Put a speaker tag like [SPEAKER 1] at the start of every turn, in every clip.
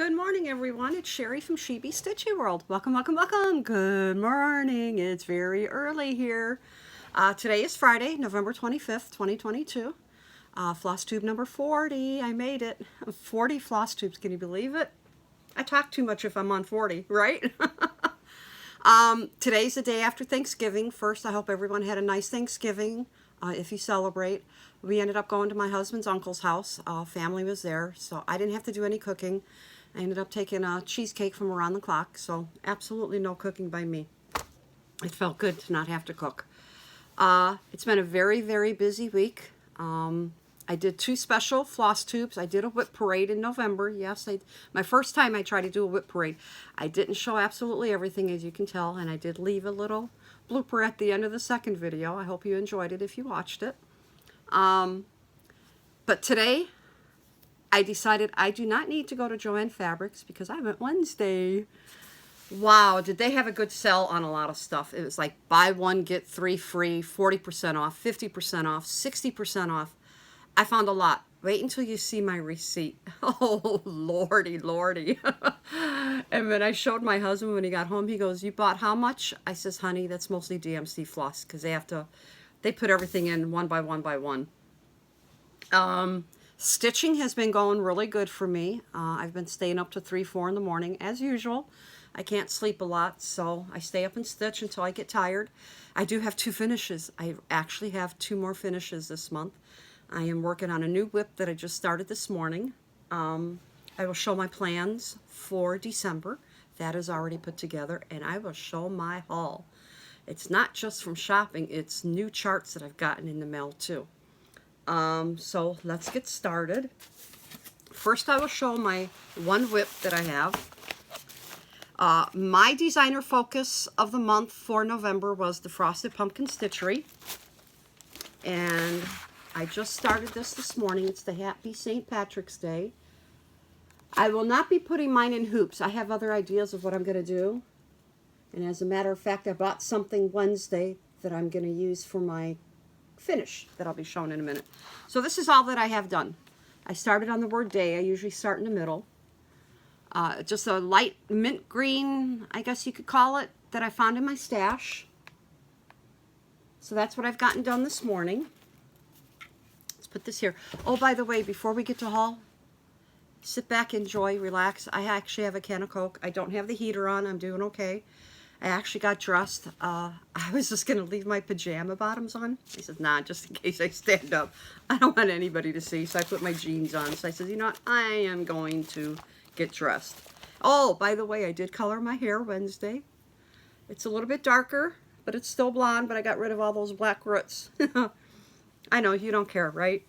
[SPEAKER 1] Good morning, everyone. It's Sherry from Sheeby Stitchy World. Welcome, welcome, welcome. Good morning. It's very early here. Today is Friday, November 25th, 2022. Floss tube number 40. I made it. 40 floss tubes. Can you believe it? I talk too much if I'm on 40, right? Today's the day after Thanksgiving. First, I hope everyone had a nice Thanksgiving. If you celebrate. We ended up going to my husband's uncle's house. Family was there, so I didn't have to do any cooking. I ended up taking a cheesecake from around the clock, so absolutely no cooking by me. It felt good to not have to cook. It's been a very, very busy week. I did 2 special floss tubes. I did a whip parade in November. Yes, my first time I tried to do a whip parade. I didn't show absolutely everything, as you can tell, and I did leave a little blooper at the end of the second video. I hope you enjoyed it if you watched it. But today, I decided I do not need to go to Joann Fabrics because I went Wednesday. Wow, did they have a good sell on a lot of stuff. It was like buy one, get 3 free, 40% off, 50% off, 60% off. I found a lot. Wait until you see my receipt. Oh, lordy, lordy. And when I showed my husband when he got home, he goes, "You bought how much?" I says, "Honey, that's mostly DMC floss because they put everything in one by one by one." Stitching has been going really good for me. I've been staying up to 3, 4 in the morning as usual. I can't sleep a lot, so I stay up and stitch until I get tired. I do have 2 finishes. I actually have 2 more finishes this month. I am working on a new whip that I just started this morning. I will show my plans for December. That is already put together, and I will show my haul. It's not just from shopping, it's new charts that I've gotten in the mail too. So let's get started. First I will show my one whip that I have. My designer focus of the month for November was the Frosted Pumpkin Stitchery. And I just started this morning. It's the Happy St. Patrick's Day. I will not be putting mine in hoops. I have other ideas of what I'm going to do. And as a matter of fact, I bought something Wednesday that I'm going to use for my finish that I'll be showing in a minute. So this is all that I have done. I started on the word day. I usually start in the middle. Just a light mint green, I guess you could call it, that I found in my stash. So that's what I've gotten done this morning. Let's put this here. Oh, by the way, before we get to haul, sit back, enjoy, relax. I actually have a can of Coke. I don't have the heater on. I'm doing okay. I actually got dressed. I was just going to leave my pajama bottoms on. I said, nah, just in case I stand up. I don't want anybody to see, so I put my jeans on. So I said, you know what? I am going to get dressed. Oh, by the way, I did color my hair Wednesday. It's a little bit darker, but it's still blonde, but I got rid of all those black roots. I know, you don't care, right?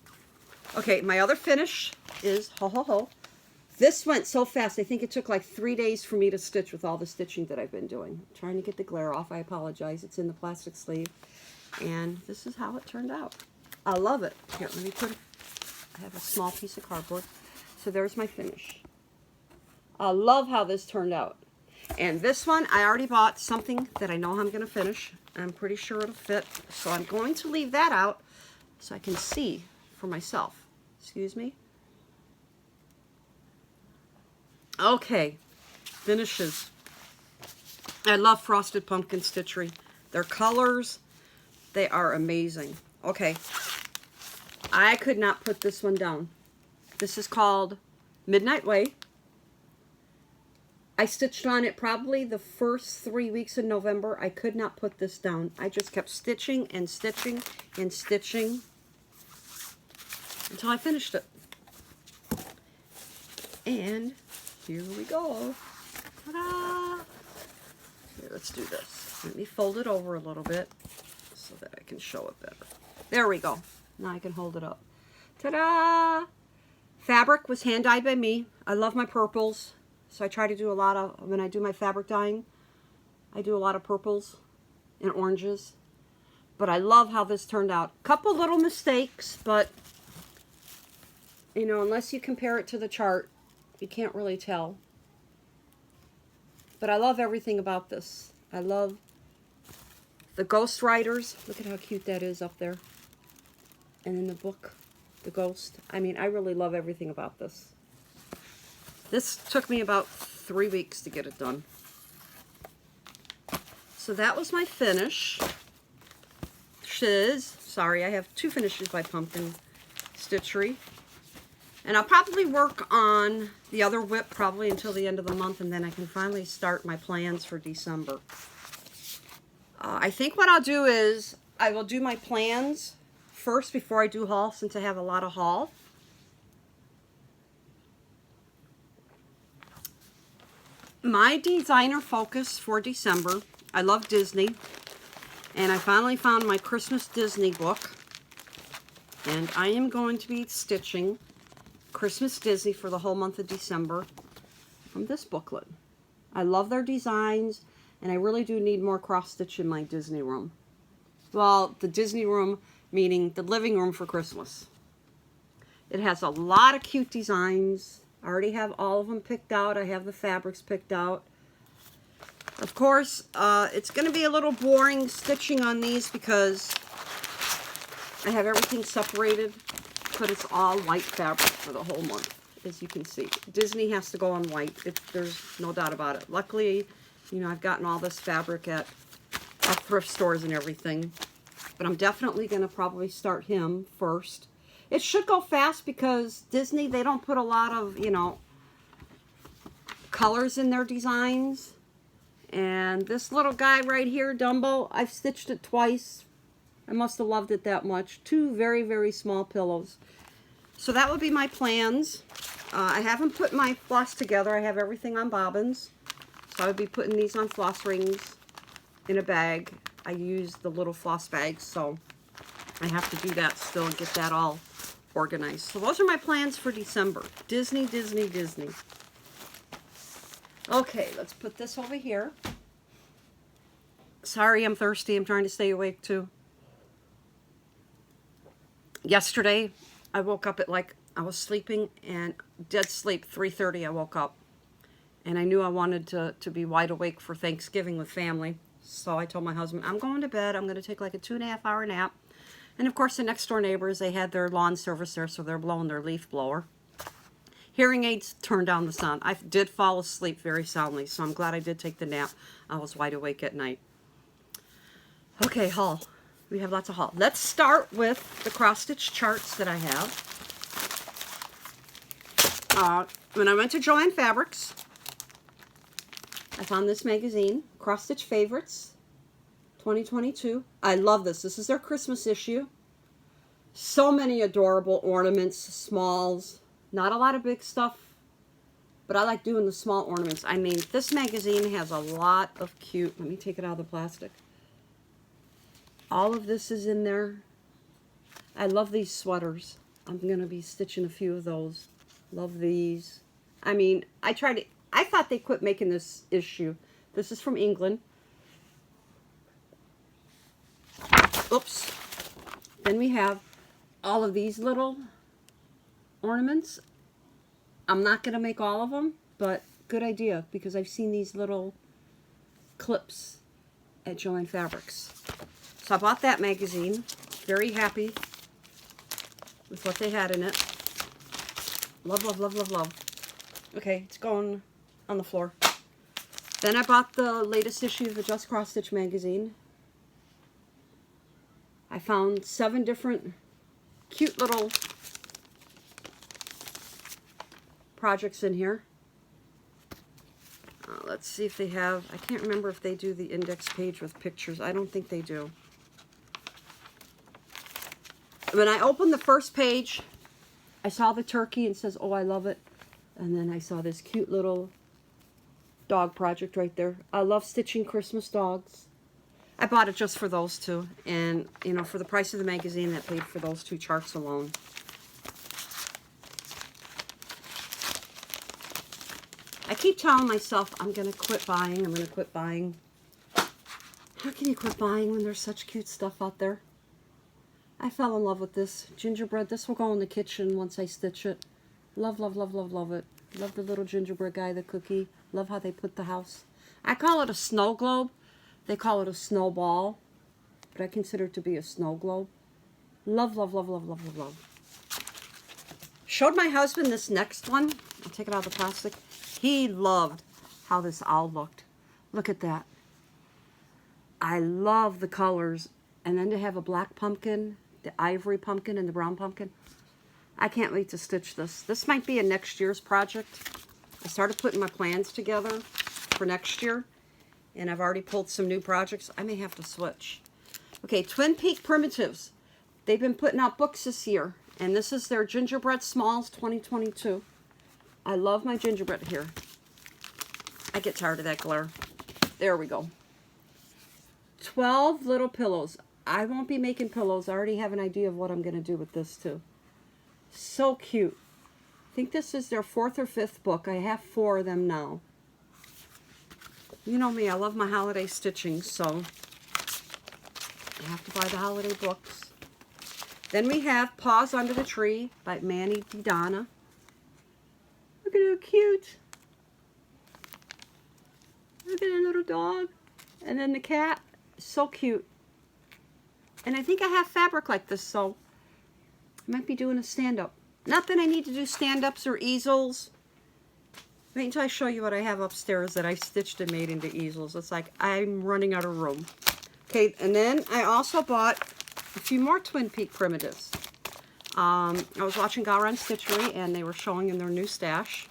[SPEAKER 1] Okay, my other finish is, ho, ho, ho. This went so fast, I think it took like 3 days for me to stitch with all the stitching that I've been doing. I'm trying to get the glare off, I apologize. It's in the plastic sleeve. And this is how it turned out. I love it. Here, let me put it. I have a small piece of cardboard. So there's my finish. I love how this turned out. And this one, I already bought something that I know I'm going to finish. I'm pretty sure it'll fit. So I'm going to leave that out so I can see for myself. Excuse me. Okay, finishes. I love Frosted Pumpkin Stitchery. Their colors, they are amazing. Okay, I could not put this one down. This is called Midnight Way. I stitched on it probably the first 3 weeks in November. I could not put this down. I just kept stitching and stitching and stitching until I finished it. And here we go. Ta-da! Here, let's do this. Let me fold it over a little bit so that I can show it better. There we go. Now I can hold it up. Ta-da! Fabric was hand dyed by me. I love my purples. So I try to do a lot of, when I do my fabric dyeing, I do a lot of purples and oranges. But I love how this turned out. Couple little mistakes, but, you know, unless you compare it to the chart, you can't really tell. But I love everything about this. I love the Ghost Riders. Look at how cute that is up there. And in the book, the ghost. I mean, I really love everything about this. This took me about 3 weeks to get it done. So that was my finish. Sorry, I have 2 finishes by Pumpkin Stitchery. And I'll probably work on the other whip probably until the end of the month, and then I can finally start my plans for December. I think what I'll do is I will do my plans first before I do haul, since I have a lot of haul. My designer focus for December, I love Disney, and I finally found my Christmas Disney book, and I am going to be stitching Christmas Disney for the whole month of December from this booklet. I love their designs, and I really do need more cross-stitch in my Disney room. Well, the Disney room meaning the living room for Christmas. It has a lot of cute designs. I already have all of them picked out. I have the fabrics picked out. Of course, it's going to be a little boring stitching on these because I have everything separated, but it's all white fabric for the whole month, as you can see. Disney has to go on white. There's no doubt about it. Luckily, you know, I've gotten all this fabric at thrift stores and everything. But I'm definitely going to probably start him first. It should go fast because Disney, they don't put a lot of, you know, colors in their designs. And this little guy right here, Dumbo, I've stitched it twice. I must have loved it that much. 2 very, very small pillows. So that would be my plans. I haven't put my floss together. I have everything on bobbins. So I would be putting these on floss rings in a bag. I use the little floss bags, so I have to do that still and get that all organized. So those are my plans for December. Disney, Disney, Disney. Okay, let's put this over here. Sorry, I'm thirsty. I'm trying to stay awake too. Yesterday, I woke up at I was sleeping and dead sleep, 3:30 I woke up. And I knew I wanted to be wide awake for Thanksgiving with family. So I told my husband, I'm going to bed. I'm going to take like a 2.5-hour nap. And of course, the next door neighbors, they had their lawn service there, so they're blowing their leaf blower. Hearing aids turned down the sound. I did fall asleep very soundly, so I'm glad I did take the nap. I was wide awake at night. Okay, haul. We have lots of haul. Let's start with the cross-stitch charts that I have. When I went to Joann Fabrics, I found this magazine, Cross Stitch Favorites, 2022. I love this. This is their Christmas issue. So many adorable ornaments, smalls. Not a lot of big stuff, but I like doing the small ornaments. I mean, this magazine has a lot of cute... Let me take it out of the plastic. All of this is in there. I love these sweaters. I'm going to be stitching a few of those. Love these. I mean, I thought they quit making this issue. This is from England. Oops. Then we have all of these little ornaments. I'm not going to make all of them, but good idea because I've seen these little clips at Joann Fabrics. So I bought that magazine. Very happy with what they had in it. Love, love, love, love, love. Okay, it's going on the floor. Then I bought the latest issue of the Just Cross Stitch magazine. I found 7 different cute little projects in here. Let's see if they have, I can't remember if they do the index page with pictures. I don't think they do. When I opened the first page, I saw the turkey and says, oh, I love it. And then I saw this cute little dog project right there. I love stitching Christmas dogs. I bought it just for those two. And, you know, for the price of the magazine, that paid for those 2 charts alone. I keep telling myself I'm going to quit buying. I'm going to quit buying. How can you quit buying when there's such cute stuff out there? I fell in love with this gingerbread. This will go in the kitchen once I stitch it. Love, love, love, love, love it. Love the little gingerbread guy, the cookie. Love how they put the house. I call it a snow globe. They call it a snowball. But I consider it to be a snow globe. Love, love, love, love, love, love, love. Showed my husband this next one. I'll take it out of the plastic. He loved how this owl looked. Look at that. I love the colors. And then to have a black pumpkin, the ivory pumpkin, and the brown pumpkin. I can't wait to stitch this. This might be a next year's project. I started putting my plans together for next year, and I've already pulled some new projects. I may have to switch. Okay, Twin Peak Primitives. They've been putting out books this year, and this is their Gingerbread Smalls 2022. I love my gingerbread here. I get tired of that glare. There we go. 12 little pillows. I won't be making pillows. I already have an idea of what I'm going to do with this too. So cute. I think this is their 4th or 5th book. I have 4 of them now. You know me, I love my holiday stitching, so I have to buy the holiday books. Then we have Paws Under the Tree by Manny DiDonna. Look at how cute. Look at that little dog. And then the cat. So cute. And I think I have fabric like this, so I might be doing a stand-up. Not that I need to do stand-ups or easels. Wait until I show you what I have upstairs that I stitched and made into easels. It's like I'm running out of room. Okay, and then I also bought a few more Twin Peak Primitives. I was watching Garan Stitchery, and they were showing in their new stash.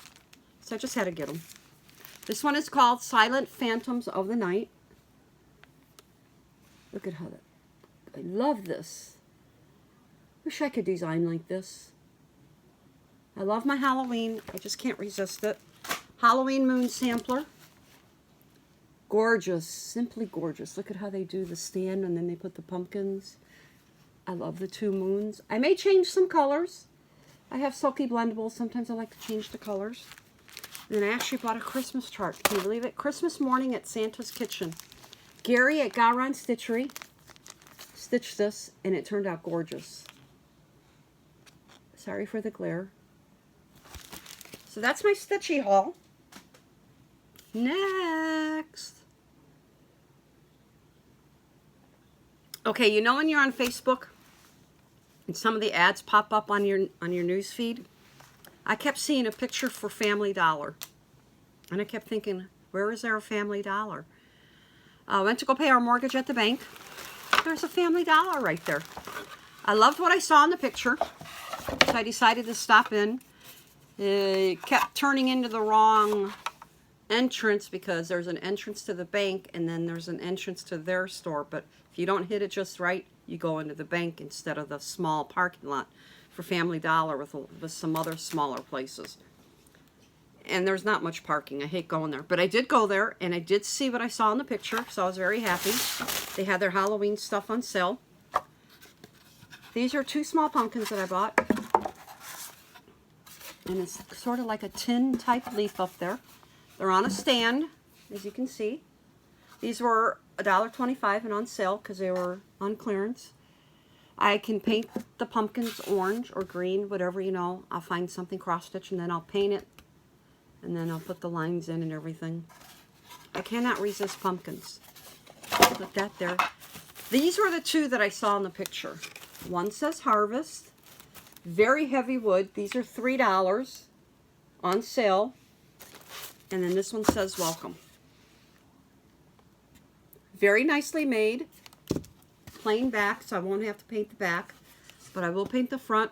[SPEAKER 1] So I just had to get them. This one is called Silent Phantoms of the Night. Look at how that... I love this. Wish I could design like this. I love my Halloween. I just can't resist it. Halloween Moon Sampler. Gorgeous. Simply gorgeous. Look at how they do the stand and then they put the pumpkins. I love the 2 moons. I may change some colors. I have Sulky Blendables. Sometimes I like to change the colors. And then I actually bought a Christmas chart. Can you believe it? Christmas morning at Santa's Kitchen. Gary at Garan Stitchery stitched this, and it turned out gorgeous. Sorry for the glare. So that's my stitchy haul. Next. Okay, you know when you're on Facebook and some of the ads pop up on your news feed? I kept seeing a picture for Family Dollar. And I kept thinking, where is there a Family Dollar? I went to go pay our mortgage at the bank. There's a Family Dollar right there. I loved what I saw in the picture, so I decided to stop in. It kept turning into the wrong entrance because there's an entrance to the bank and then there's an entrance to their store. But if you don't hit it just right, you go into the bank instead of the small parking lot for Family Dollar with some other smaller places. And there's not much parking. I hate going there. But I did go there, and I did see what I saw in the picture, so I was very happy. They had their Halloween stuff on sale. These are 2 small pumpkins that I bought. And it's sort of like a tin-type leaf up there. They're on a stand, as you can see. These were $1.25 and on sale because they were on clearance. I can paint the pumpkins orange or green, whatever, you know. I'll find something cross-stitch, and then I'll paint it. And then I'll put the lines in and everything. I cannot resist pumpkins. Put that there. These were the 2 that I saw in the picture. One says Harvest. Very heavy wood. These are $3 on sale. And then this one says Welcome. Very nicely made. Plain back, so I won't have to paint the back. But I will paint the front.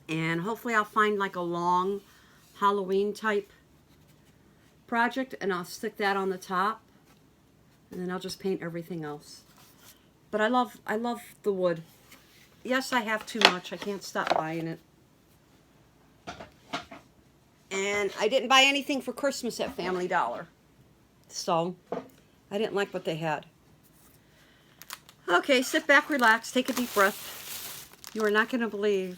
[SPEAKER 1] And hopefully I'll find like a long Halloween type project, and I'll stick that on the top, and then I'll just paint everything else. But I love the wood. Yes, I have too much. I can't stop buying it. And I didn't buy anything for Christmas at Family Dollar, so I didn't like what they had. Okay, sit back, relax, take a deep breath. You are not going to believe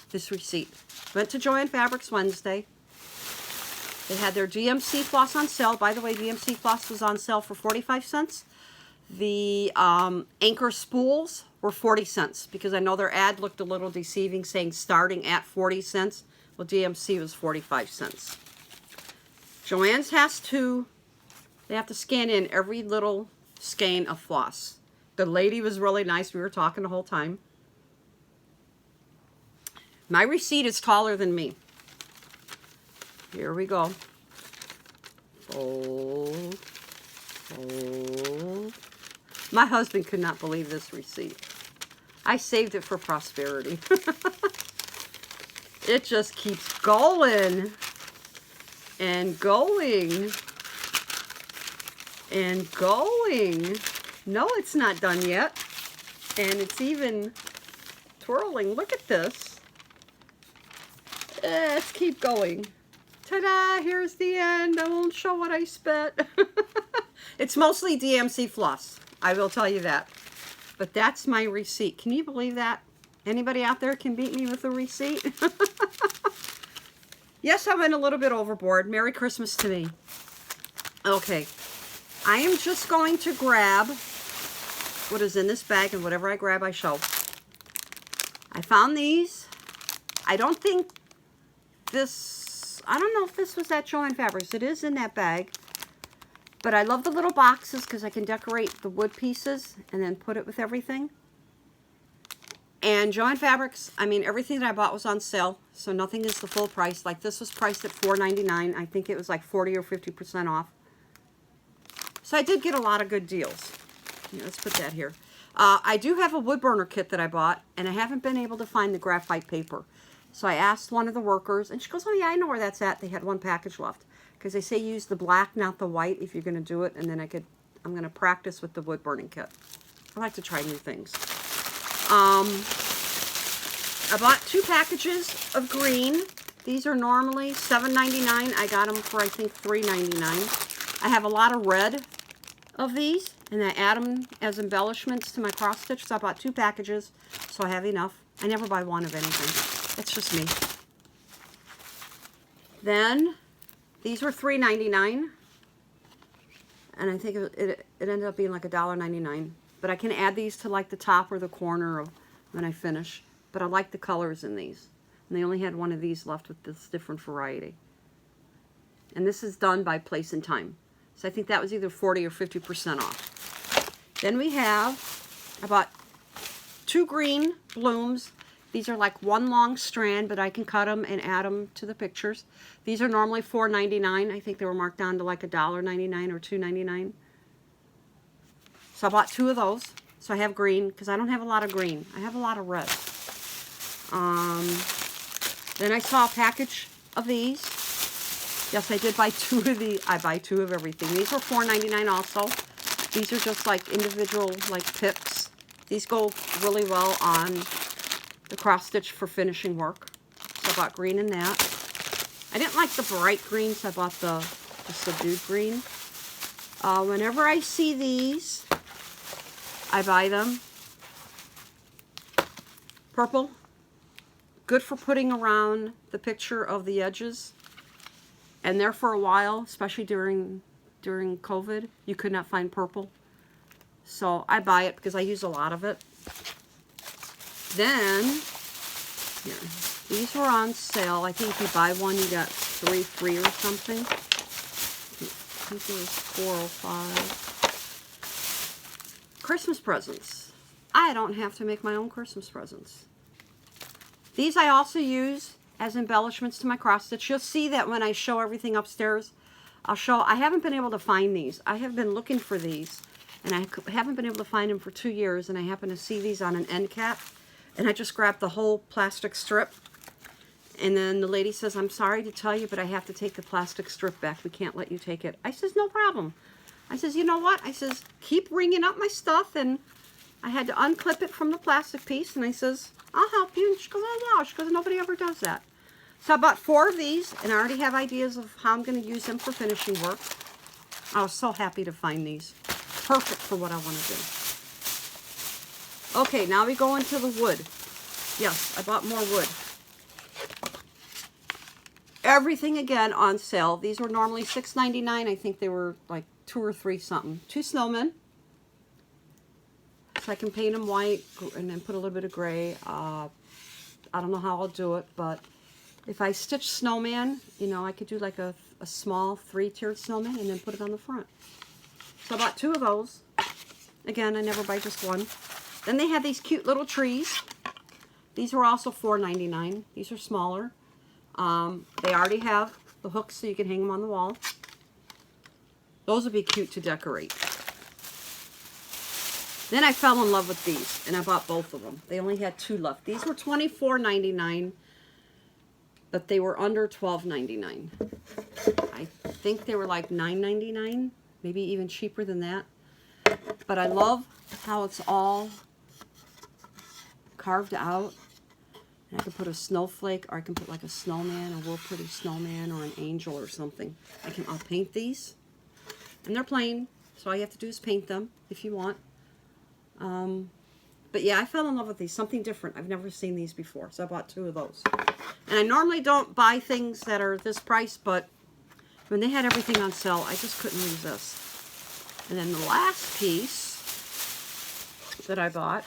[SPEAKER 1] this receipt. Went to Joann Fabrics Wednesday. They had their DMC floss on sale. By the way, DMC floss was on sale for 45 cents. The anchor spools were 40 cents because I know their ad looked a little deceiving saying starting at 40 cents. Well, DMC was 45 cents. Joann's has to, they have to scan in every little skein of floss. The lady was really nice. We were talking the whole time. My receipt is taller than me. Here we go. Fold, fold. My husband could not believe this receipt. I saved it for prosperity. It just keeps going and going and going. No, it's not done yet. And it's even twirling. Look at this. Let's keep going. Ta-da! Here's the end. I won't show what I spent. It's mostly DMC floss. I will tell you that. But that's my receipt. Can you believe that? Anybody out there can beat me with a receipt? Yes, I went a little bit overboard. Merry Christmas to me. Okay. I am just going to grab what is in this bag, and whatever I grab, I show. I found these. I don't think this, I don't know if this was at Joann Fabrics. It is in that bag. But I love the little boxes because I can decorate the wood pieces and then put it with everything. And Joann Fabrics, I mean, everything that I bought was on sale, so nothing is the full price. Like this was priced at $4.99. I think it was like 40 or 50% off. So I did get a lot of good deals. Here, let's put that here. I do have a wood burner kit that I bought, and I haven't been able to find the graphite paper. So I asked one of the workers, and she goes, oh yeah, I know where that's at. They had one package left. Because they say use the black, not the white, if you're going to do it. And then I'm going to practice with the wood burning kit. I like to try new things. I bought 2 packages of green. These are normally $7.99. I got them for, I think, $3.99. I have a lot of red of these, and I add them as embellishments to my cross stitch. So I bought 2 packages, so I have enough. I never buy one of anything. That's just me. Then these were $3.99, and I think it ended up being like $1.99. But I can add these to like the top or the corner of when I finish. But I like the colors in these. And they only had one of these left with this different variety. And this is done by Place and Time. So I think that was either 40 or 50% off. Then we have, I bought 2 green blooms. These are like one long strand, but I can cut them and add them to the pictures. These are normally $4.99. I think they were marked down to like $1.99 or $2.99. So I bought 2 of those. So I have green, because I don't have a lot of green. I have a lot of red. Then I saw a package of these. Yes, I did buy 2 of these. I buy 2 of everything. These were $4.99 also. These are just like individual like picks. These go really well on the cross stitch for finishing work. So I bought green in that. I didn't like the bright green, so I bought the subdued green. Whenever I see these, I buy them. Purple. Good for putting around the picture of the edges. And there for a while, especially during COVID, you could not find purple. So I buy it because I use a lot of it. Then, here, these were on sale. I think if you buy one, you got 3 free or something. I think it was $4.05. Christmas presents. I don't have to make my own Christmas presents. These I also use as embellishments to my cross stitch. You'll see that when I show everything upstairs. I haven't been able to find these. I have been looking for these, and I haven't been able to find them for 2 years, and I happen to see these on an end cap. And I just grabbed the whole plastic strip. And then the lady says, I'm sorry to tell you, but I have to take the plastic strip back. We can't let you take it. I says, no problem. I says, you know what? I says, keep ringing up my stuff. And I had to unclip it from the plastic piece. And I says, I'll help you. And she goes, oh, wow. She goes, nobody ever does that. So I bought 4 of these. And I already have ideas of how I'm going to use them for finishing work. I was so happy to find these. Perfect for what I want to do. Okay, now we go into the wood. Yes, I bought more wood. Everything again on sale. These were normally $6.99. I think they were like 2 or 3 something. 2 snowmen. So I can paint them white and then put a little bit of gray. I don't know how I'll do it, but if I stitch snowman, you know, I could do like a small 3-tiered snowman and then put it on the front. So I bought 2 of those. Again, I never buy just one. Then they had these cute little trees. These were also $4.99. These are smaller. They already have the hooks so you can hang them on the wall. Those would be cute to decorate. Then I fell in love with these, and I bought both of them. They only had 2 left. These were $24.99, but they were under $12.99. I think they were like $9.99, maybe even cheaper than that. But I love how it's all carved out. And I can put a snowflake, or I can put like a snowman, a real pretty snowman, or an angel or something. I'll paint these. And they're plain, so all you have to do is paint them if you want. But yeah, I fell in love with these. Something different. I've never seen these before, so I bought 2 of those. And I normally don't buy things that are this price, but when they had everything on sale, I just couldn't resist. And then the last piece that I bought,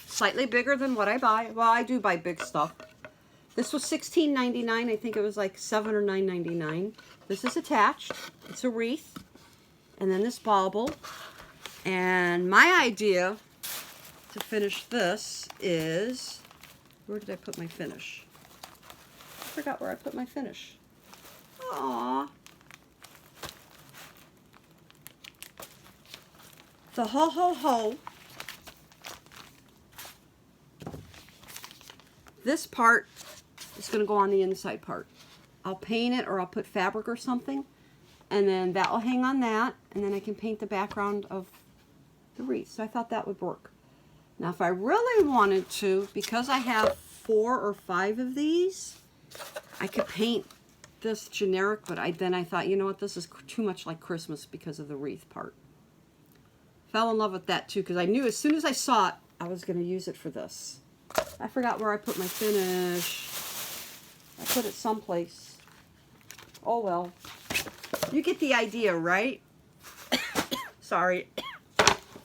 [SPEAKER 1] slightly bigger than what I buy. Well, I do buy big stuff. This was $16.99. I think it was like $7 or $9.99. This is attached. It's a wreath. And then this bauble. And my idea to finish this is, where did I put my finish? I forgot where I put my finish. Aww. The ho ho ho. This part is going to go on the inside part. I'll paint it, or I'll put fabric or something, and then that will hang on that, and then I can paint the background of the wreath. So I thought that would work. Now if I really wanted to, because I have 4 or 5 of these, I could paint this generic, but then I thought, you know what, this is too much like Christmas because of the wreath part. Fell in love with that too, because I knew as soon as I saw it, I was going to use it for this. I forgot where I put my finish. I put it someplace. Oh well. You get the idea, right? Sorry.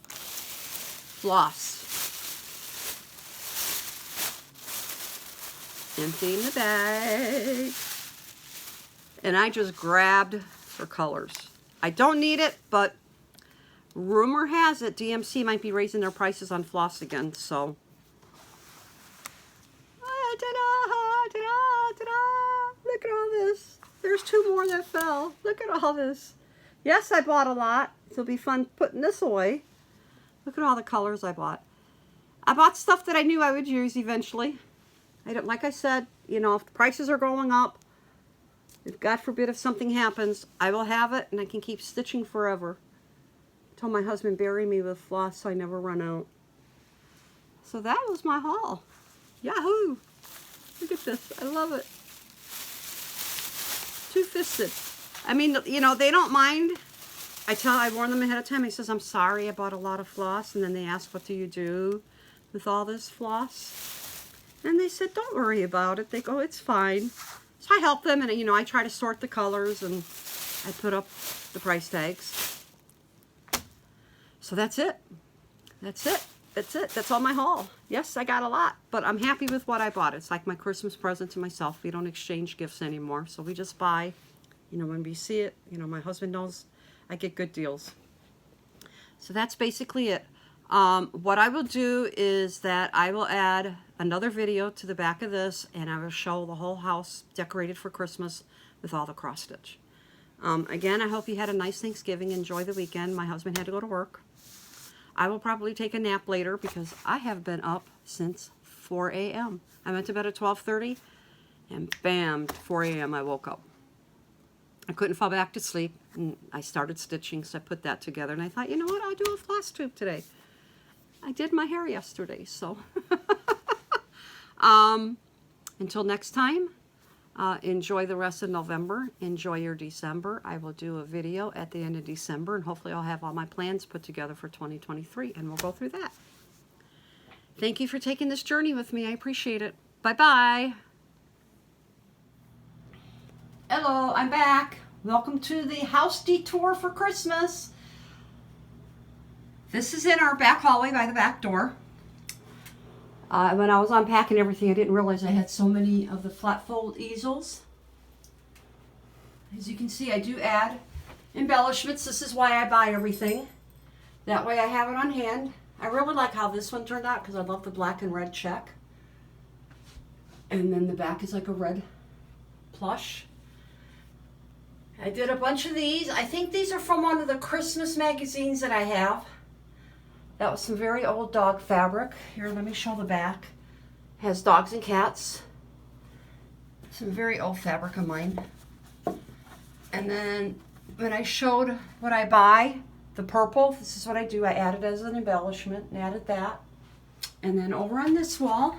[SPEAKER 1] Floss. Emptying the bag. And I just grabbed for colors. I don't need it, but rumor has it DMC might be raising their prices on floss again, so. Look at all this. There's 2 more that fell. Look at all this. Yes, I bought a lot. It'll be fun putting this away. Look at all the colors I bought. I bought stuff that I knew I would use eventually. Like I said, you know, if the prices are going up, if God forbid if something happens, I will have it and I can keep stitching forever. I told my husband, bury me with floss so I never run out. So that was my haul. Yahoo! Look at this. I love it. Two-fisted. I mean, you know, they don't mind. I warn them ahead of time. He says, I'm sorry, I bought a lot of floss. And then they ask, what do you do with all this floss? And they said, don't worry about it. They go, it's fine. So I help them, and, you know, I try to sort the colors, and I put up the price tags. So that's it. That's it. That's it. That's all my haul. Yes, I got a lot, but I'm happy with what I bought. It's like my Christmas present to myself. We don't exchange gifts anymore, so we just buy. You know, when we see it, you know, my husband knows I get good deals. So that's basically it. What I will do is that I will add another video to the back of this, and I will show the whole house decorated for Christmas with all the cross stitch. Again, I hope you had a nice Thanksgiving. Enjoy the weekend. My husband had to go to work. I will probably take a nap later because I have been up since 4 a.m. I went to bed at 12:30, and bam, 4 a.m. I woke up. I couldn't fall back to sleep, and I started stitching, so I put that together, and I thought, you know what, I'll do a floss tube today. I did my hair yesterday, so. Until next time, enjoy the rest of November. Enjoy your December. I will do a video at the end of December, and hopefully I'll have all my plans put together for 2023, and we'll go through that. Thank you for taking this journey with me. I appreciate it. Bye-bye. Hello, I'm back. Welcome to the house detour for Christmas. This is in our back hallway by the back door. When I was unpacking everything, I didn't realize I had so many of the flat fold easels. As you can see, I do add embellishments. This is why I buy everything. That way I have it on hand. I really like how this one turned out because I love the black and red check. And then the back is like a red plush. I did a bunch of these. I think these are from one of the Christmas magazines that I have. That was some very old dog fabric. Here, let me show the back. Has dogs and cats. Some very old fabric of mine. And then when I showed what I buy, the purple, this is what I do. I added as an embellishment and added that. And then over on this wall,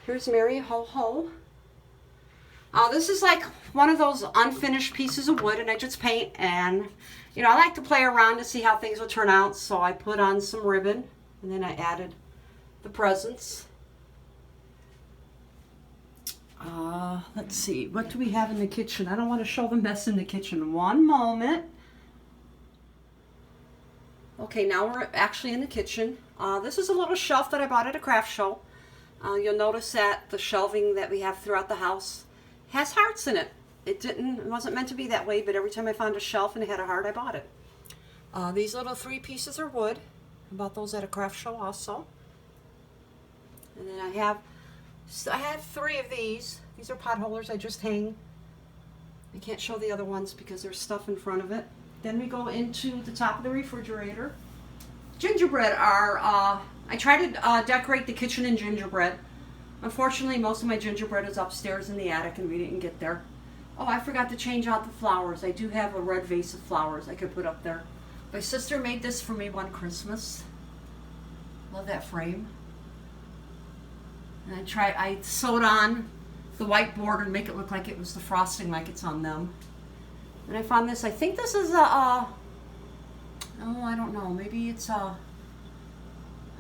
[SPEAKER 1] here's Mary Ho Ho. This is like one of those unfinished pieces of wood, and I just paint, and you know, I like to play around to see how things will turn out. So I put on some ribbon, and then I added the presents. Let's see, what do we have in the kitchen? I don't want to show the mess in the kitchen. One moment. Okay, now we're actually in the kitchen. This is a little shelf that I bought at a craft show. You'll notice that the shelving that we have throughout the house has hearts in it. It wasn't meant to be that way, but every time I found a shelf and it had a heart, I bought it. These little 3 pieces are wood. I bought those at a craft show also. And then I have 3 of these. These are pot holders I just hang. I can't show the other ones because there's stuff in front of it. Then we go into the top of the refrigerator. Gingerbread are, I try to decorate the kitchen in gingerbread. Unfortunately, most of my gingerbread is upstairs in the attic and we didn't get there. Oh, I forgot to change out the flowers. I do have a red vase of flowers I could put up there. My sister made this for me one Christmas. Love that frame. And I sewed on the white border and make it look like it was the frosting like it's on them. And I found this, I think this is oh, I don't know, maybe it's I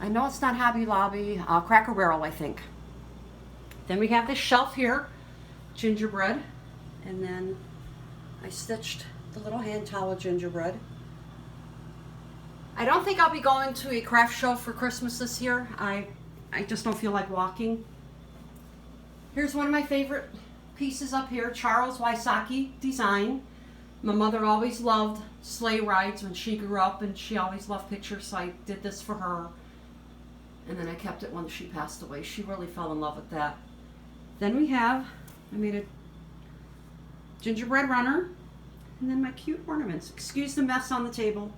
[SPEAKER 1] know it's not Hobby Lobby, Cracker Barrel, I think. Then we have this shelf here, gingerbread, and then I stitched the little hand towel gingerbread. I don't think I'll be going to a craft show for Christmas this year. I just don't feel like walking. Here's one of my favorite pieces up here, Charles Wysocki design. My mother always loved sleigh rides when she grew up, and she always loved pictures, so I did this for her. And then I kept it when she passed away. She really fell in love with that. Then I made a gingerbread runner, and then my cute ornaments. Excuse the mess on the table.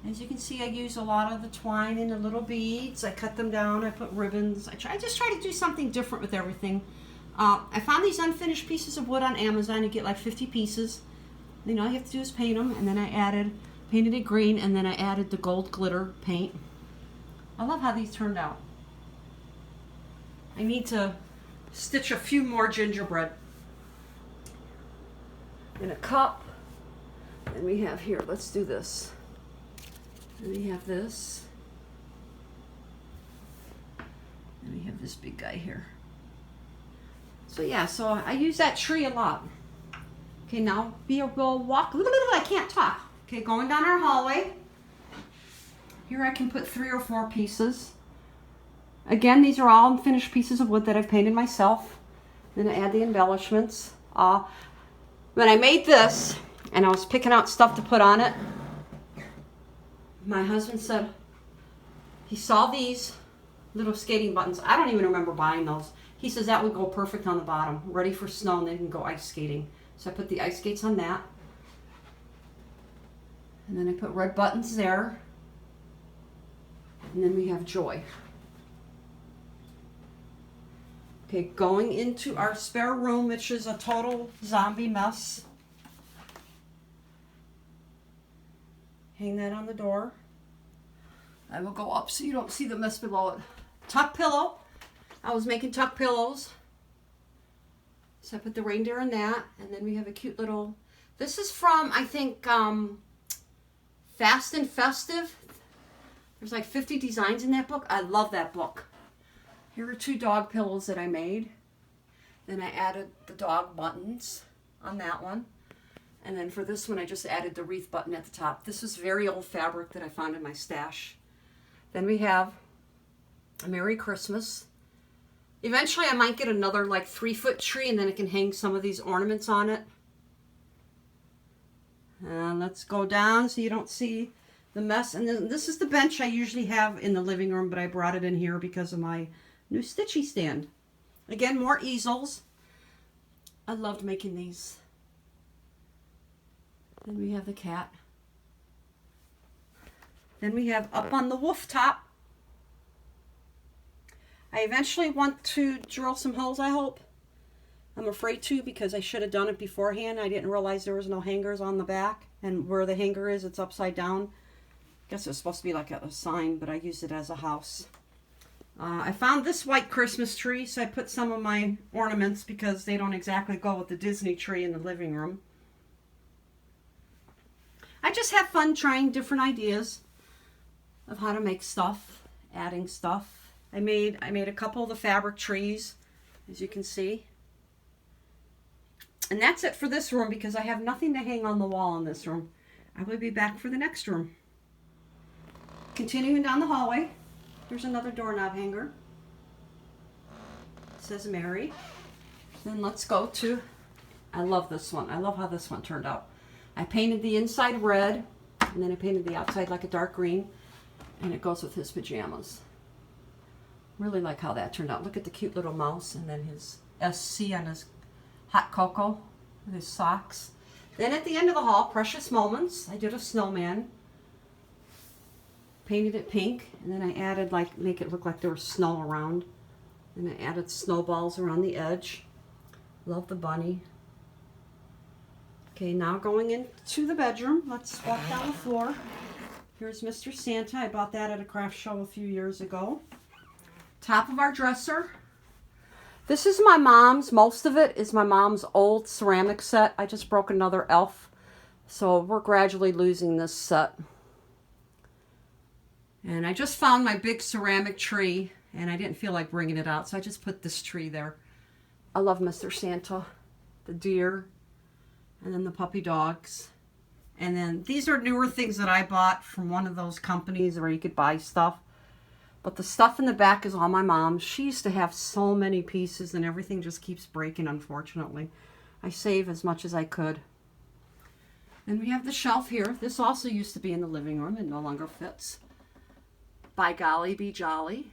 [SPEAKER 1] As you can see, I use a lot of the twine and the little beads. I cut them down, I put ribbons. I just try to do something different with everything. I found these unfinished pieces of wood on Amazon. You get like 50 pieces. You know, all you have to do is paint them, and then I painted it green, and then I added the gold glitter paint. I love how these turned out. I need to stitch a few more gingerbread in a cup. And we have here, let's do this. And we have this. And we have this big guy here. So yeah, so I use that tree a lot. Okay, now we'll walk. I can't talk. Okay, going down our hallway. Here I can put 3 or 4 pieces. Again, these are all finished pieces of wood that I've painted myself. Then I add the embellishments. When I made this, and I was picking out stuff to put on it, my husband said he saw these little skating buttons. I don't even remember buying those. He says that would go perfect on the bottom, ready for snow, and then you can go ice skating. So I put the ice skates on that. And then I put red buttons there. And then we have joy. Okay, going into our spare room, which is a total zombie mess. Hang that on the door. I will go up so you don't see the mess below it. Tuck pillow. I was making tuck pillows. So I put the reindeer in that. And then we have a cute little, this is from, I think, Fast and Festive. There's like 50 designs in that book. I love that book. Here are 2 dog pillows that I made. Then I added the dog buttons on that one. And then for this one, I just added the wreath button at the top. This is very old fabric that I found in my stash. Then we have a Merry Christmas. Eventually, I might get another like 3-foot tree, and then I can hang some of these ornaments on it. And let's go down so you don't see the mess. And then this is the bench I usually have in the living room, but I brought it in here because of my new stitchy stand. Again, more easels. I loved making these. Then we have the cat. Then we have up on the roof top. I eventually want to drill some holes, I hope. I'm afraid to because I should have done it beforehand. I didn't realize there was no hangers on the back. And where the hanger is, it's upside down. I guess it was supposed to be like a sign, but I used it as a house. I found this white Christmas tree, so I put some of my ornaments because they don't exactly go with the Disney tree in the living room. I just have fun trying different ideas of how to make stuff, adding stuff. I made a couple of the fabric trees, as you can see. And that's it for this room because I have nothing to hang on the wall in this room. I will be back for the next room. Continuing down the hallway, there's another doorknob hanger. It says Mary. Then let's go to, I love this one. I love how this one turned out. I painted the inside red, and then I painted the outside like a dark green, and it goes with his pajamas. Really like how that turned out. Look at the cute little mouse, and then his SC on his hot cocoa with his socks. Then at the end of the hall, Precious Moments, I did a snowman. Painted it pink, and then I added, like, make it look like there was snow around. And I added snowballs around the edge. Love the bunny. Okay, now going into the bedroom. Let's walk down the floor. Here's Mr. Santa. I bought that at a craft show a few years ago. Top of our dresser. This is my mom's. Most of it is my mom's old ceramic set. I just broke another elf. So we're gradually losing this set. And I just found my big ceramic tree, and I didn't feel like bringing it out, so I just put this tree there. I love Mr. Santa, the deer, and then the puppy dogs. And then these are newer things that I bought from one of those companies where you could buy stuff. But the stuff in the back is all my mom's. She used to have so many pieces, and everything just keeps breaking, unfortunately. I save as much as I could. Then we have the shelf here. This also used to be in the living room. It no longer fits. By golly, be jolly.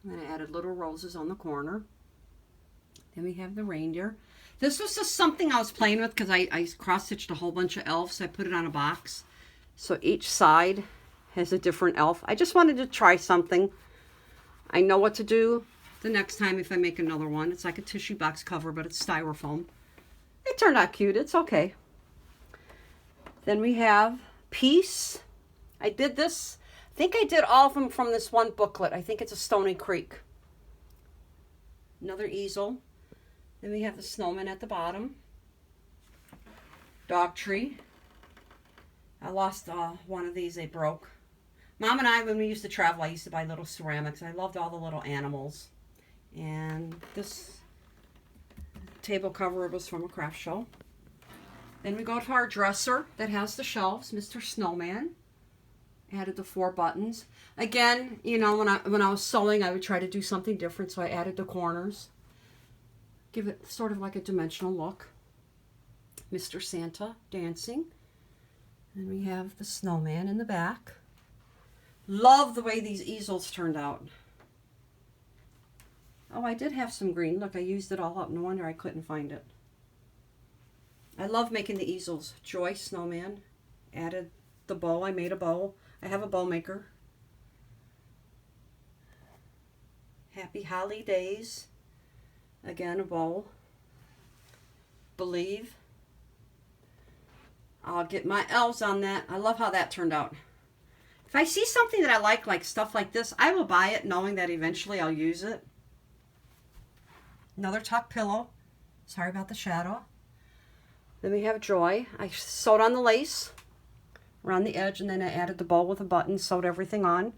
[SPEAKER 1] And then I added little roses on the corner. Then we have the reindeer. This was just something I was playing with because I cross-stitched a whole bunch of elves. So I put it on a box. So each side has a different elf. I just wanted to try something. I know what to do the next time if I make another one. It's like a tissue box cover, but it's styrofoam. It turned out cute. It's okay. Then we have Peace. I did this. I think I did all of them from this one booklet. I think it's a Stony Creek. Another easel. Then we have the snowman at the bottom. Dog tree. I lost one of these. They broke. Mom and I, when we used to travel, I used to buy little ceramics. I loved all the little animals. And this table cover was from a craft show. Then we go to our dresser that has the shelves. Mr. Snowman. Added the 4 buttons. Again, you know, when I was sewing, I would try to do something different, so I added the corners. Give it sort of like a dimensional look. Mr. Santa dancing. And we have the snowman in the back. Love the way these easels turned out. Oh, I did have some green. Look, I used it all up. No wonder I couldn't find it. I love making the easels. Joy Snowman. Added the bow. I made a bow. I have a bow maker. Happy Holidays. Again, a bow. Believe. I'll get my elves on that. I love how that turned out. If I see something that I like stuff like this, I will buy it knowing that eventually I'll use it. Another tuck pillow. Sorry about the shadow. Then we have Joy. I sewed on the lace around the edge, and then I added the bow with a button, sewed everything on.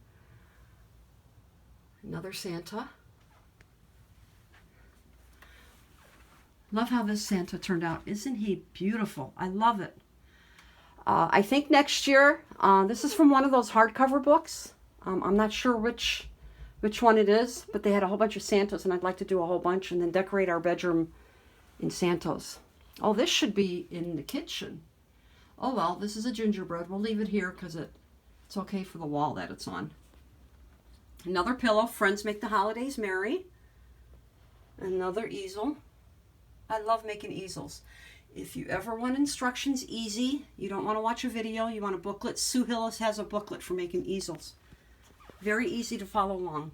[SPEAKER 1] Another Santa. Love how this Santa turned out. Isn't he beautiful? I love it. I think next year, this is from one of those hardcover books. I'm not sure which one it is, but they had a whole bunch of Santas, and I'd like to do a whole bunch and then decorate our bedroom in Santas. Oh, this should be in the kitchen. Oh, well, this is a gingerbread. We'll leave it here because it's okay for the wall that it's on. Another pillow. Friends make the holidays merry. Another easel. I love making easels. If you ever want instructions easy, you don't want to watch a video, you want a booklet, Sue Hillis has a booklet for making easels. Very easy to follow along.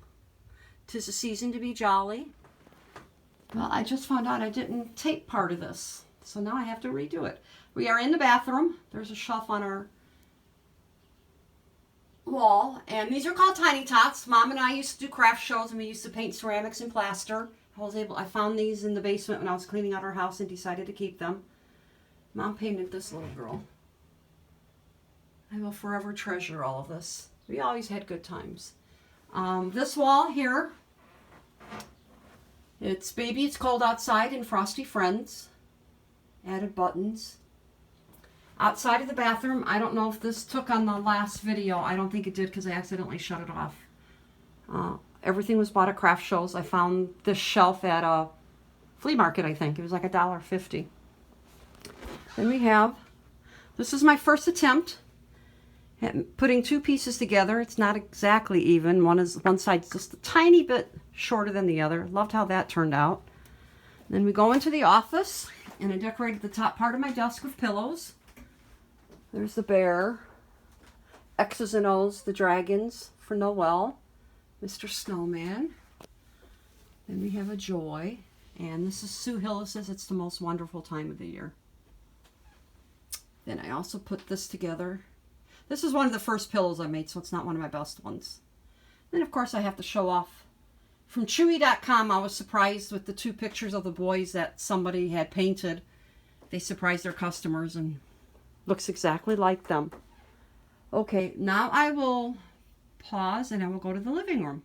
[SPEAKER 1] 'Tis a season to be jolly. Well, I just found out I didn't tape part of this, so now I have to redo it. We are in the bathroom. There's a shelf on our wall, and these are called Tiny Tots. Mom and I used to do craft shows, and we used to paint ceramics and plaster. I found these in the basement when I was cleaning out our house and decided to keep them. Mom painted this little girl. I will forever treasure all of this. We always had good times. This wall here, it's Baby It's Cold Outside and Frosty Friends. Added buttons. Outside of the bathroom, I don't know if this took on the last video. I don't think it did because I accidentally shut it off. Everything was bought at craft shows. I found this shelf at a flea market, I think. It was like $1.50. Then we have, this is my first attempt at putting two pieces together. It's not exactly even. One side's just a tiny bit shorter than the other. Loved how that turned out. Then we go into the office, and I decorated the top part of my desk with pillows. There's the bear, X's and O's, the dragons for Noel, Mr. Snowman. Then we have a joy, and this is Sue Hillis's It's the Most Wonderful Time of the Year. Then I also put this together. This is one of the first pillows I made, so it's not one of my best ones. Then, of course, I have to show off. From Chewy.com, I was surprised with the two pictures of the boys that somebody had painted. They surprised their customers and looks exactly like them. Okay, now I will pause and I will go to the living room.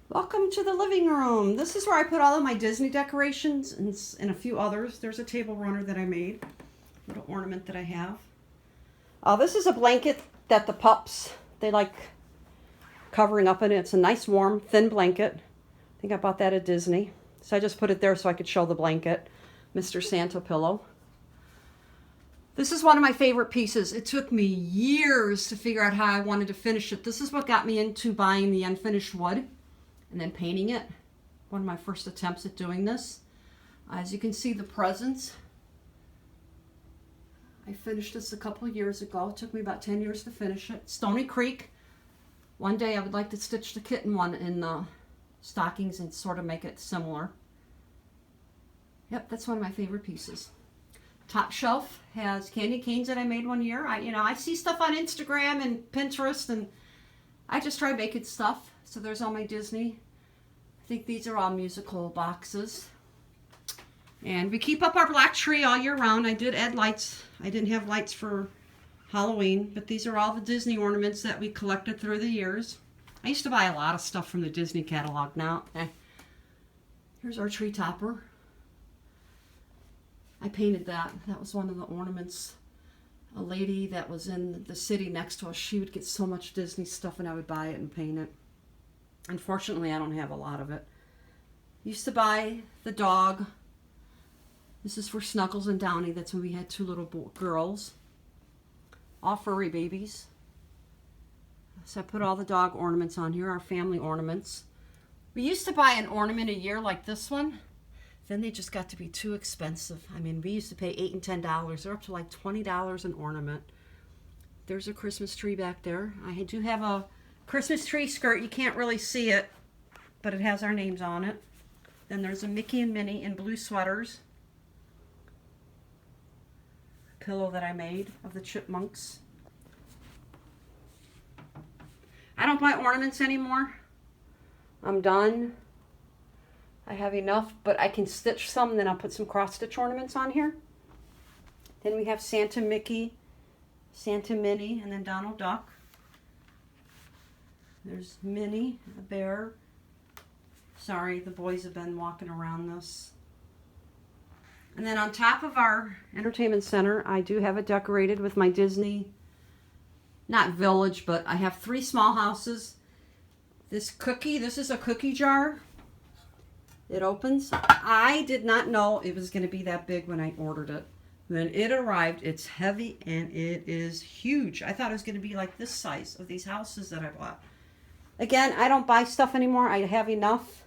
[SPEAKER 1] Welcome to the living room. This is where I put all of my Disney decorations and a few others. There's a table runner that I made. Little ornament that I have. This is a blanket that the pups, they like covering up in it. It's a nice warm thin blanket. I think I bought that at Disney. So I just put it there so I could show the blanket. Mr. Santa pillow. This is one of my favorite pieces. It took me years to figure out how I wanted to finish it. This is what got me into buying the unfinished wood and then painting it. One of my first attempts at doing this. As you can see, the presents. I finished this a couple of years ago. It took me about 10 years to finish it. Stony Creek. One day I would like to stitch the kitten one in the stockings and sort of make it similar. Yep, that's one of my favorite pieces. Top shelf has candy canes that I made one year. I see stuff on Instagram and Pinterest, and I just try making stuff. So there's all my Disney. I think these are all musical boxes. And we keep up our black tree all year round. I did add lights. I didn't have lights for Halloween, but these are all the Disney ornaments that we collected through the years. I used to buy a lot of stuff from the Disney catalog now. Here's our tree topper. I painted that. That was one of the ornaments. A lady that was in the city next to us, she would get so much Disney stuff and I would buy it and paint it. Unfortunately, I don't have a lot of it. Used to buy the dog. This is for Snuggles and Downy. That's when we had two little girls. All furry babies. So I put all the dog ornaments on here, our family ornaments. We used to buy an ornament a year like this one. Then they just got to be too expensive. I mean, we used to pay $8 and $10. They're up to like $20 an ornament. There's a Christmas tree back there. I do have a Christmas tree skirt. You can't really see it, but it has our names on it. Then there's a Mickey and Minnie in blue sweaters. Pillow that I made of the chipmunks. I don't buy ornaments anymore. I'm done. I have enough, but I can stitch some, and then I'll put some cross-stitch ornaments on here. Then we have Santa Mickey, Santa Minnie, and then Donald Duck. There's Minnie, the bear. Sorry, the boys have been walking around this. And then on top of our entertainment center, I do have it decorated with my Disney, not village, but I have 3 small houses. This is a cookie jar. It opens. I did not know it was going to be that big when I ordered it. When it arrived, it's heavy and it is huge. I thought it was going to be like this size of these houses that I bought. Again, I don't buy stuff anymore. I have enough.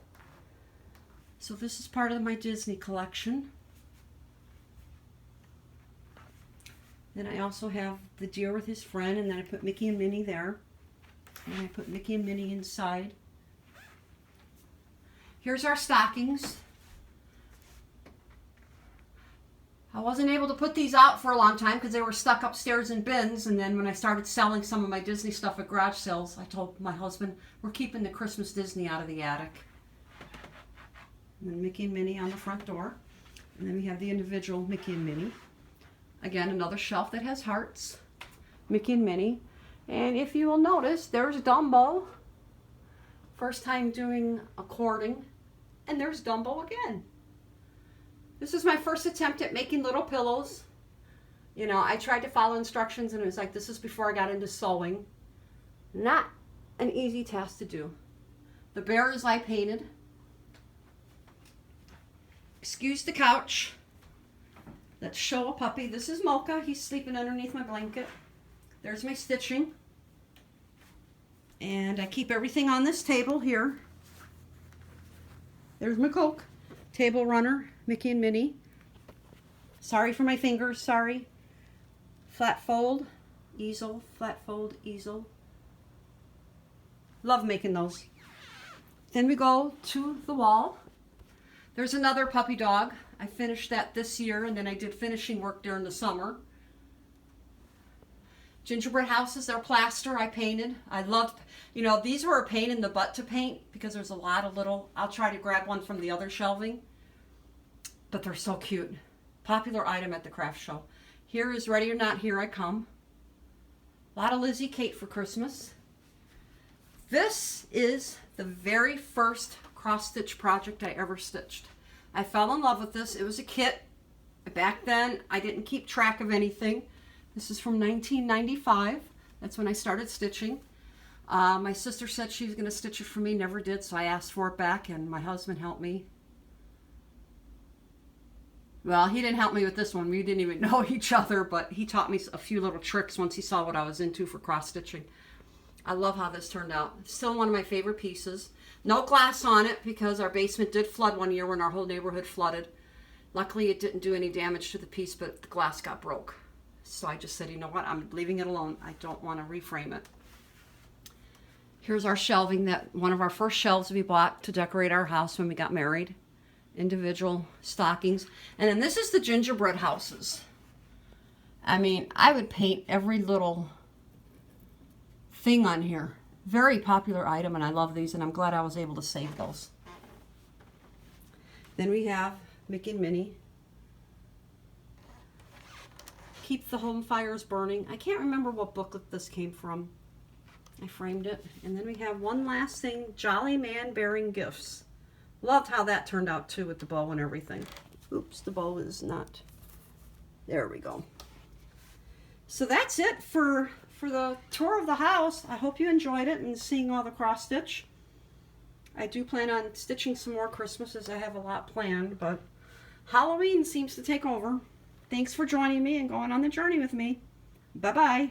[SPEAKER 1] So this is part of my Disney collection. Then I also have the deer with his friend, and then I put Mickey and Minnie there. And I put Mickey and Minnie inside. Here's our stockings. I wasn't able to put these out for a long time because they were stuck upstairs in bins, and then when I started selling some of my Disney stuff at garage sales, I told my husband, we're keeping the Christmas Disney out of the attic. And then Mickey and Minnie on the front door. And then we have the individual Mickey and Minnie. Again, another shelf that has hearts. Mickey and Minnie. And if you will notice, there's Dumbo. First time doing a cording. And there's Dumbo again. This is my first attempt at making little pillows. You know, I tried to follow instructions and it was like, this is before I got into sewing. Not an easy task to do. The bears I painted. Excuse the couch. Let's show a puppy. This is Mocha. He's sleeping underneath my blanket. There's my stitching. And I keep everything on this table here. There's my Coke. Table runner, Mickey and Minnie. Sorry for my fingers, sorry. Flat fold, easel, flat fold, easel. Love making those. Then we go to the wall. There's another puppy dog. I finished that this year, and then I did finishing work during the summer. Gingerbread houses, they're plaster I painted. I loved, you know, these were a pain in the butt to paint because there's a lot of little, I'll try to grab one from the other shelving. But they're so cute. Popular item at the craft show. Here is Ready or Not, Here I Come. A lot of Lizzie Kate for Christmas. This is the very first cross-stitch project I ever stitched. I fell in love with this. It was a kit. Back then, I didn't keep track of anything. This is from 1995. That's when I started stitching. My sister said she was going to stitch it for me, never did, so I asked for it back, and my husband helped me. Well, he didn't help me with this one. We didn't even know each other, but he taught me a few little tricks once he saw what I was into for cross-stitching. I love how this turned out. Still one of my favorite pieces. No glass on it because our basement did flood one year when our whole neighborhood flooded. Luckily, it didn't do any damage to the piece, but the glass got broke. So I just said, you know what, I'm leaving it alone. I don't want to reframe it. Here's our shelving, that one of our first shelves we bought to decorate our house when we got married. Individual stockings. And then this is the gingerbread houses. I mean, I would paint every little thing on here. Very popular item, and I love these, and I'm glad I was able to save those. Then we have Mickey and Minnie. Keep the home fires burning. I can't remember what booklet this came from. I framed it. And then we have one last thing, Jolly Man Bearing Gifts. Loved how that turned out too with the bow and everything. Oops, the bow is not. There we go. So that's it for the tour of the house. I hope you enjoyed it and seeing all the cross stitch. I do plan on stitching some more Christmases. I have a lot planned, but Halloween seems to take over. Thanks for joining me and going on the journey with me. Bye-bye.